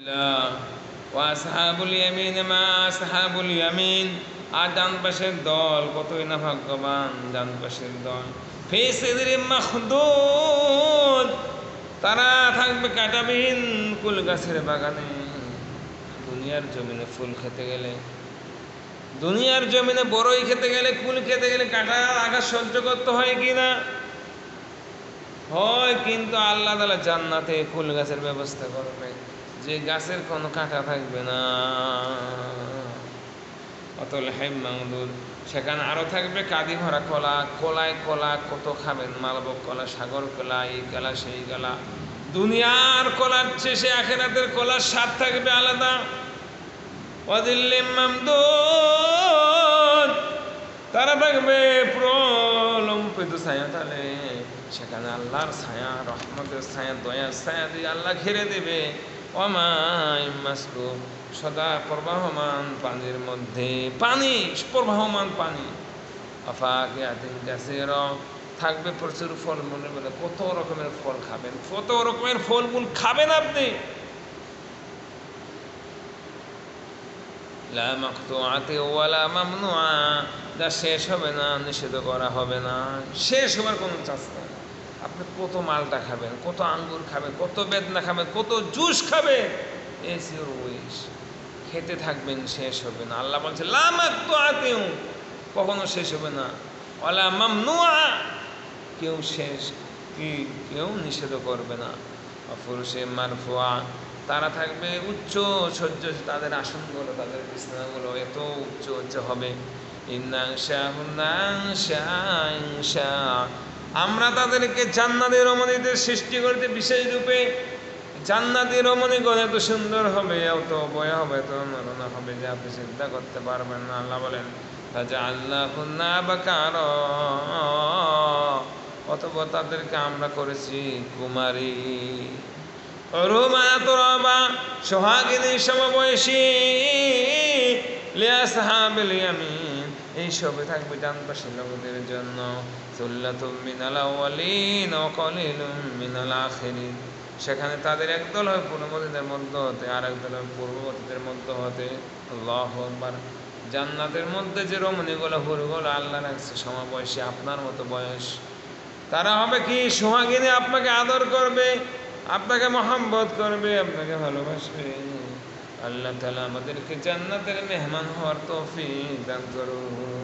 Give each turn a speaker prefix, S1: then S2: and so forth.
S1: ওয়াসহাবুল ইয়ামিন মা আসহাবুল ইয়ামিন। আর ডান পাশের দল কতই না ভাগ্যবান, ডান পাশের দল ফি সিদরিম মাখদুদ, তারা থাকবে কাঁটাবিহীন কুল গাছের বাগানে। দুনিয়ার জমিনে ফুল খেতে গেলে, দুনিয়ার জমিনে বড়ই খেতে গেলে, কুল খেতে গেলে কাঁটার আঘাত সহ্য করতে হয় কিনা? হয়, কিন্তু আল্লাহ তাআলা জান্নাতে কুল গাছের ব্যবস্থা করবে যে গাছের কোনো কাঁটা থাকবে না। অতল হাইম মামদুদ, সেখানে আরও থাকবে কাঁদি ভরা কলা, কলায় কলা কত খাবেন, মালভোগ কলা, সাগর কলা, এই কলা সেই কলা। দুনিয়ার কলার চেয়ে সে আখিরাতের কলার স্বাদ থাকবে আলাদা। ওয়াদিল্লিম মামদুদ, তারা থাকবে প্রলম্বিত ছায়া তালে, সেখানে আল্লাহর ছায়া, রহমতের ছায়া, দয়ার ছায়া দিয়ে আল্লাহ ঘিরে দেবে। ওয়ামাইম মাসকুব, সদা প্রবাহমান পানির মধ্যে, পানি প্রবাহমান পানি। আফাকিয়াতিন কাসীরা, থাকবে প্রচুর ফলমূল, বলে কত রকমের ফল খাবেন, কত রকমের ফলমূল খাবেন আপনি। লা মাকতুআতি ওয়ালা মামনুআ, যা শেষ হবে না, নিষেধ করা হবে না, শেষ হবার কোনো চান্স নেই। আপনি কত মালটা খাবেন, কত আঙ্গুর খাবেন, কত বেদনা খাবেন, কত জুস খাবেন, ইটস ইউর উইশ, খেতে থাকবেন, শেষ হবে না। আল্লাহ বলছে লা মাকতুআতি, কখনো শেষ হবে না, ওয়ালা মামনুআ, কেউ শেষ কেউ নিষেধ করবে না। অফুরুশে মারফুআ, তারা থাকবে উচ্চ সহ্য, তাদের আসনগুলো, তাদের বিছানাগুলো এত উচ্চ উচ্চ হবে। আমরা তাদেরকে জান্নাতি রমণীদের সৃষ্টি করতে বিশেষ রূপে, জান্নাতি রমণীগণ এত সুন্দর হবে, এত বয়া হবে, এত মনোনা হবে যে আপনি চিন্তা করতে পারবেন না। আল্লাহ বলেন ফাজআলনাহুন্না আবকারা, অতঃপর তাদেরকে আমরা করেছি কুমারী। রুমাতুরাবা, সোহাগিনী সমবয়সী। লিআসহাবিল ইয়ামিন, এই সবে থাকবে ডান পাশের লোকদের জন্য। সুল্লাতুম মিনাল আউয়ালিন ওয়া কালিলুম মিনাল আখিরিন, সেখানে তাদের একদল হয় পূর্ববর্তীদের মধ্য হতে, আর একদল হয় পূর্ববর্তীদের মধ্য হতে। আল্লাহু আকবার। জান্নাতের মধ্যে যে রমণীগুলো, হুরগুলো আল্লাহ রাখছে সমবয়সী, আপনার মতো বয়স। তারা হবে কি সোহাগিনী, আপনাকে আদর করবে, আপনাকে মহব্বত করবে, আপনাকে ভালোবাসবে। আল্লাহ তাআলা আমাদেরকে জান্নাতের মেহমান হওয়ার তৌফিক দান করুন।